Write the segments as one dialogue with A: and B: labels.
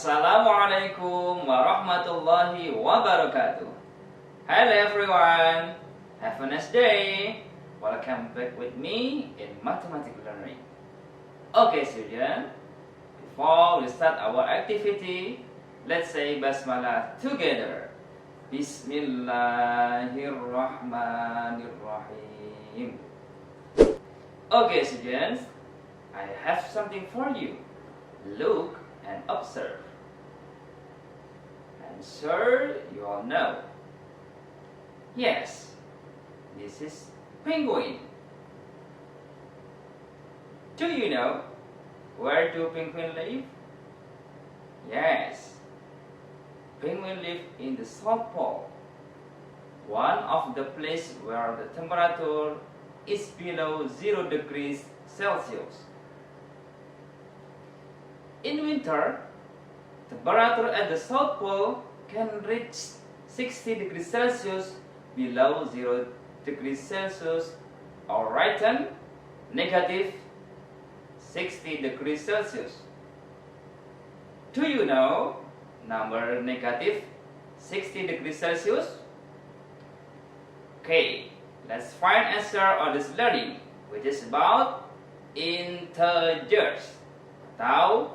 A: Assalamualaikum warahmatullahi wabarakatuh. Hello everyone, have a nice day. Welcome back with me in mathematics learning. Okay student, before we start our activity, let's say basmalah together. Bismillahirrahmanirrahim. Okay students, I have something for you. Look and observe. I'm sure you all know. Yes, this is penguin. Do you know where do penguin live? Yes, penguin live in the South Pole, one of the places where the temperature is below 0 degrees Celsius. In winter, temperature at the South Pole can reach 60 degrees Celsius below 0 degrees Celsius, or written negative 60 degrees Celsius. Do you know number negative 60 degrees Celsius? Okay, let's find answer on this learning, which is about integers atau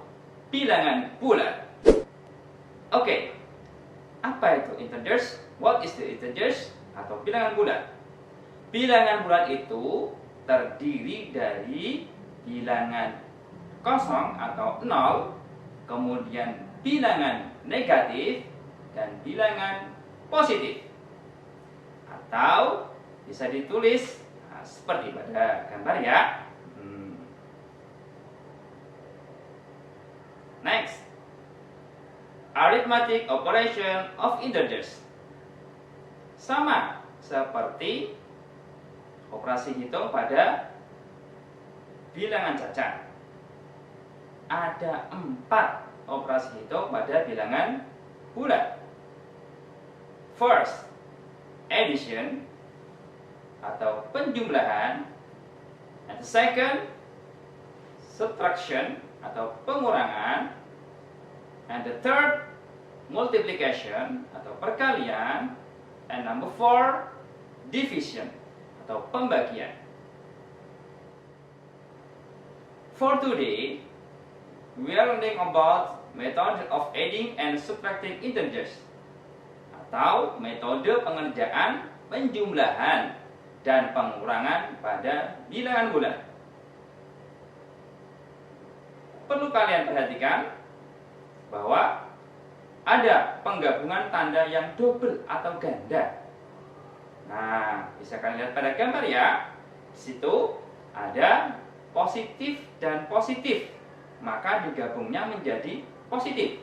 A: bilangan bulat. Oke, apa itu integers? What is the integers atau bilangan bulat? Bilangan bulat itu terdiri dari bilangan kosong atau 0, kemudian bilangan negatif dan bilangan positif. Atau bisa ditulis seperti pada gambar ya. Next, arithmetic operation of integers. Sama seperti operasi hitung pada bilangan cacat. Ada 4 operasi hitung pada bilangan bulat. First, addition atau penjumlahan. And the second, subtraction atau pengurangan. And the third, multiplication atau perkalian. And number 4, division atau pembagian. For today, we are learning about method of adding and subtracting integers atau metode pengerjaan penjumlahan dan pengurangan pada bilangan bulat. Perlu kalian perhatikan bahwa ada penggabungan tanda yang double atau ganda. Nah, bisa kalian lihat pada gambar ya. Di situ ada positif dan positif, maka digabungnya menjadi positif.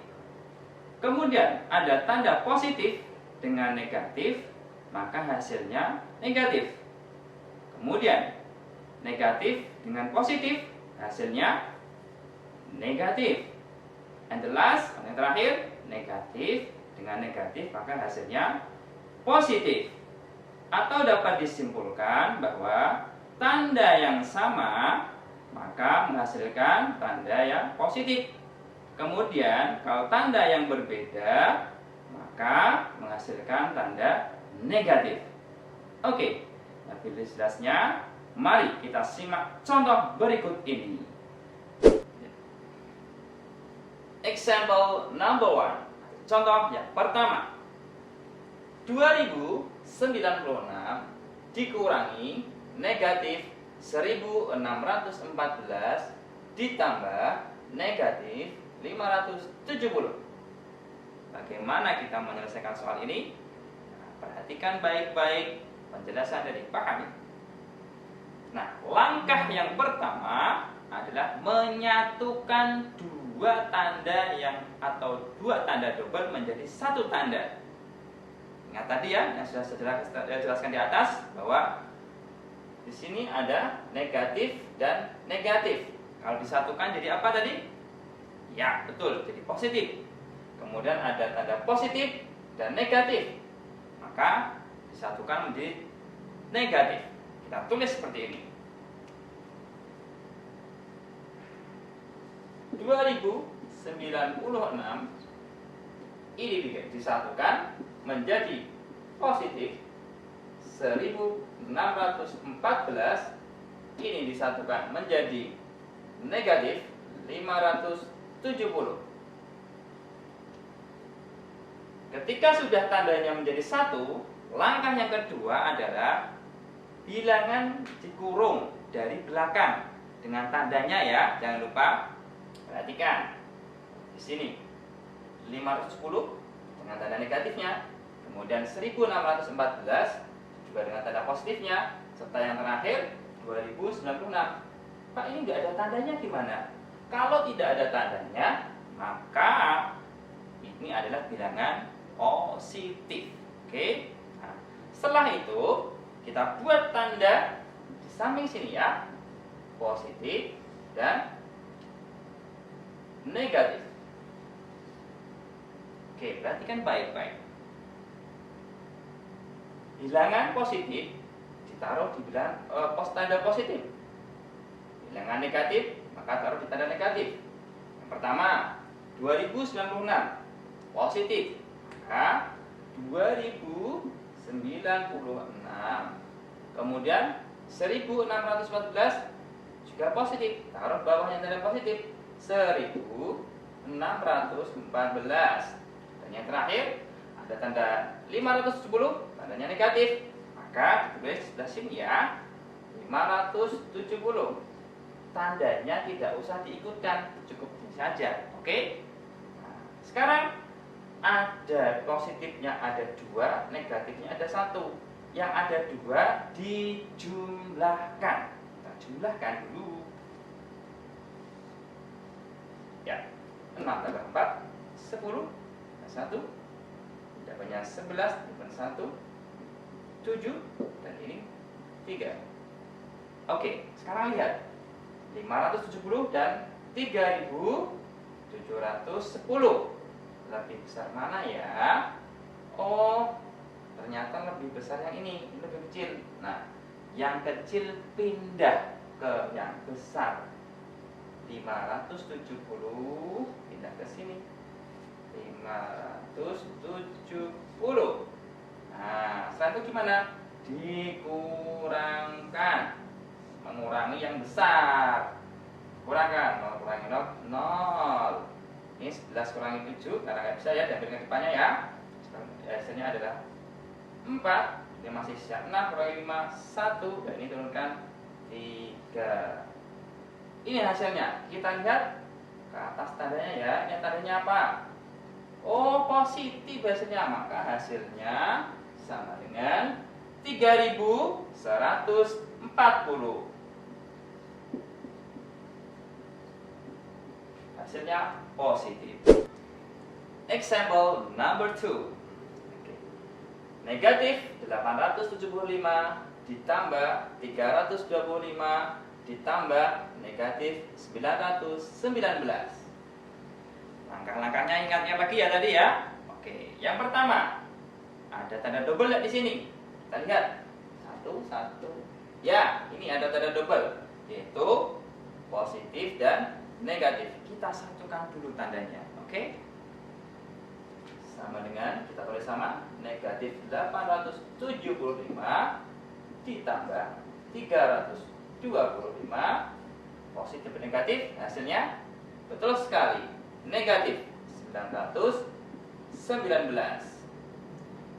A: Kemudian ada tanda positif dengan negatif, maka hasilnya negatif. Kemudian negatif dengan positif, hasilnya negatif. And the last, yang terakhir, negatif dengan negatif, maka hasilnya positif. Atau dapat disimpulkan bahwa tanda yang sama maka menghasilkan tanda yang positif. Kemudian kalau tanda yang berbeda maka menghasilkan tanda negatif. Oke, lebih jelasnya mari kita simak contoh berikut ini. Example number 1. Contoh yang pertama. 2096 dikurangi negatif 1614 ditambah negatif 570. Bagaimana kita menyelesaikan soal ini? Nah, perhatikan baik-baik penjelasan dari Pak Hamid. Nah, langkah yang pertama adalah menyatukan dua tanda atau dua tanda double menjadi satu tanda. Ingat tadi ya yang sudah saya jelaskan di atas bahwa di sini ada negatif dan negatif. Kalau disatukan jadi apa tadi? Ya, betul, jadi positif. Kemudian ada tanda positif dan negatif. Maka disatukan menjadi negatif. Kita tulis seperti ini. 2096 ini disatukan menjadi positif 1614, ini disatukan menjadi negatif 570. Ketika sudah tandanya menjadi satu, langkah yang kedua adalah bilangan dikurung dari belakang dengan tandanya ya, jangan lupa. Perhatikan di sini 510 dengan tanda negatifnya, kemudian 1614 juga dengan tanda positifnya, serta yang terakhir 2096. Pak, ini nggak ada tandanya gimana? Kalau tidak ada tandanya, maka ini adalah bilangan positif. Oke. Nah, setelah itu kita buat tanda di samping sini ya, positif dan negatif. Oke, perhatikan baik-baik. Bilangan positif ditaruh di tanda positif. Bilangan negatif maka taruh di tanda negatif. Yang pertama 2096 positif, maka 2096. Kemudian 1614 juga positif, taruh bawahnya tanda positif 1614. Dan yang terakhir ada tanda 570, tandanya negatif, maka ditulis sebelah sini ya 570. Tandanya tidak usah diikutkan, cukup ini saja. Oke. Nah, sekarang ada positifnya ada 2, negatifnya ada 1. Yang ada 2 dijumlahkan. Kita jumlahkan dulu. Ya, 6 tambah 4 10, 1. Dapatnya 11 tambah 1 7, dan ini 3. Oke, sekarang lihat 570 dan 3710. Lebih besar mana ya? Oh, ternyata lebih besar yang ini lebih kecil. Nah, yang kecil pindah ke yang besar. 570 pindah ke sini. 570. Nah, setelah itu gimana? Dikurangkan. Mengurangi yang besar. Kurangkan, 0 kurangi 0. Ini 11 kurangi 7, karena nggak bisa ya, diambil ke depannya ya. Hasilnya adalah 4. Ini masih sisa 6 kurangi 5, 1. Dan ini turunkan 3. Ini hasilnya. Kita lihat ke atas tandanya ya. Ini tandanya apa? Oh, positif hasilnya. Maka hasilnya sama dengan 3140. Hasilnya positif. Example number 2. Negatif 875 ditambah 325 ditambah negatif 919. Langkah-langkahnya ingatnya lagi ya tadi ya. Oke, yang pertama ada tanda double di sini. Kita lihat 1 1. Ya, ini ada tanda double, yaitu positif dan negatif. Kita satukan dulu tandanya. Oke. Sama dengan, kita tulis sama, negatif 875 ditambah 325, positif dan negatif, hasilnya betul sekali, negatif 919.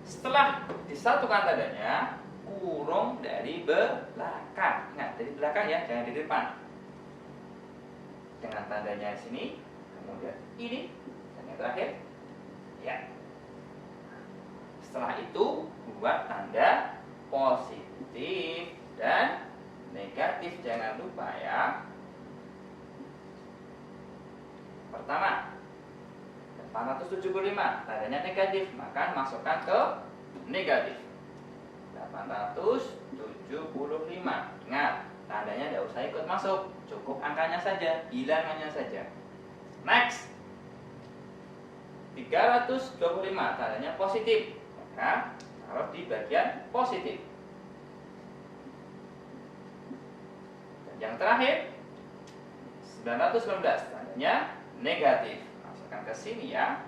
A: Setelah disatukan tandanya, kurung dari belakang. Ingat, dari belakang ya, jangan di depan. Dengan tandanya di sini, kemudian ini, dan yang terakhir, ya. Setelah itu buat tanda positif dan negatif, jangan lupa ya. Pertama 875, tandanya negatif, maka masukkan ke negatif. 875, ingat tandanya tidak usah ikut masuk, cukup angkanya saja, bilangannya saja. Next 325, tandanya positif, maka taruh di bagian positif. Dan yang terakhir 919, tandanya negatif, masukkan ke sini ya.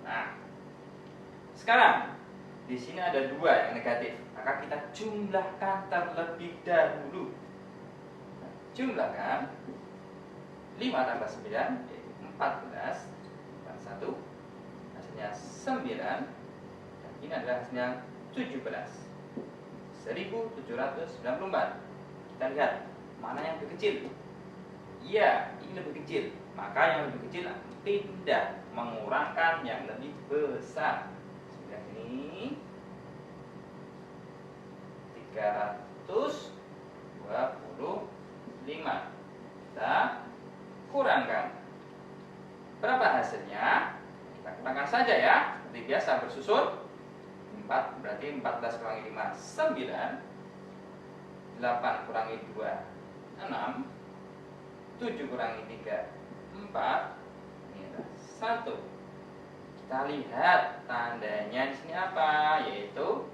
A: Nah, sekarang di sini ada 2 yang negatif, maka kita jumlahkan terlebih dahulu. Nah, jumlahkan 5 tambah 9 yaitu 14 tambah 1 hasilnya 9, dan ini adalah hasilnya 17, 1794. Kita lihat mana yang lebih kecil. Iya, ini lebih kecil, maka yang lebih kecil pindah mengurangkan yang lebih besar. Sudah ini 325. Kita kurangkan. Berapa hasilnya? Kita kurangkan saja ya. Seperti biasa bersusun. 4 berarti 14 kurangi 5 9. 8 kurangi 2 6. 7 kurangi 3 4. Ini adalah 1. Kita lihat tandanya di sini apa? Yaitu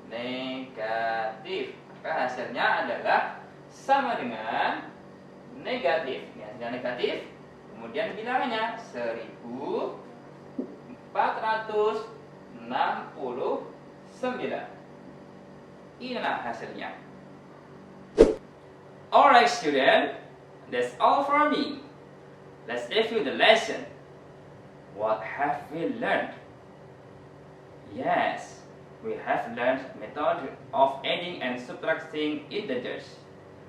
A: negatif. Maka hasilnya adalah sama dengan negatif. Ini hasilnya negatif. Kemudian bilangannya 1469. Inilah hasilnya. Alright student, that's all for me. Let's review the lesson. What have we learned? Yes, we have learned method of adding and subtracting integers.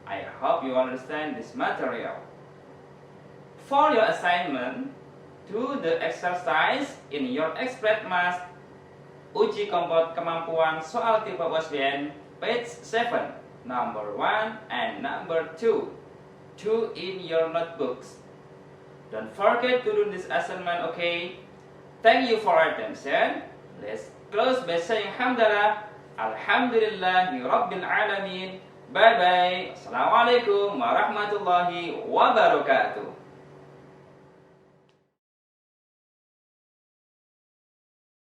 A: I hope you understand this material. For your assignment, do the exercise in your Express Math Uji kemampuan soal tipe USBN page 7, number 1 and number 2. Do in your notebooks. Don't forget to do this assignment, okay? Thank you for attention. Let's close by saying hamdalah. Alhamdulillahi Rabbil Alamin. Bye bye. Assalamualaikum warahmatullahi wabarakatuh.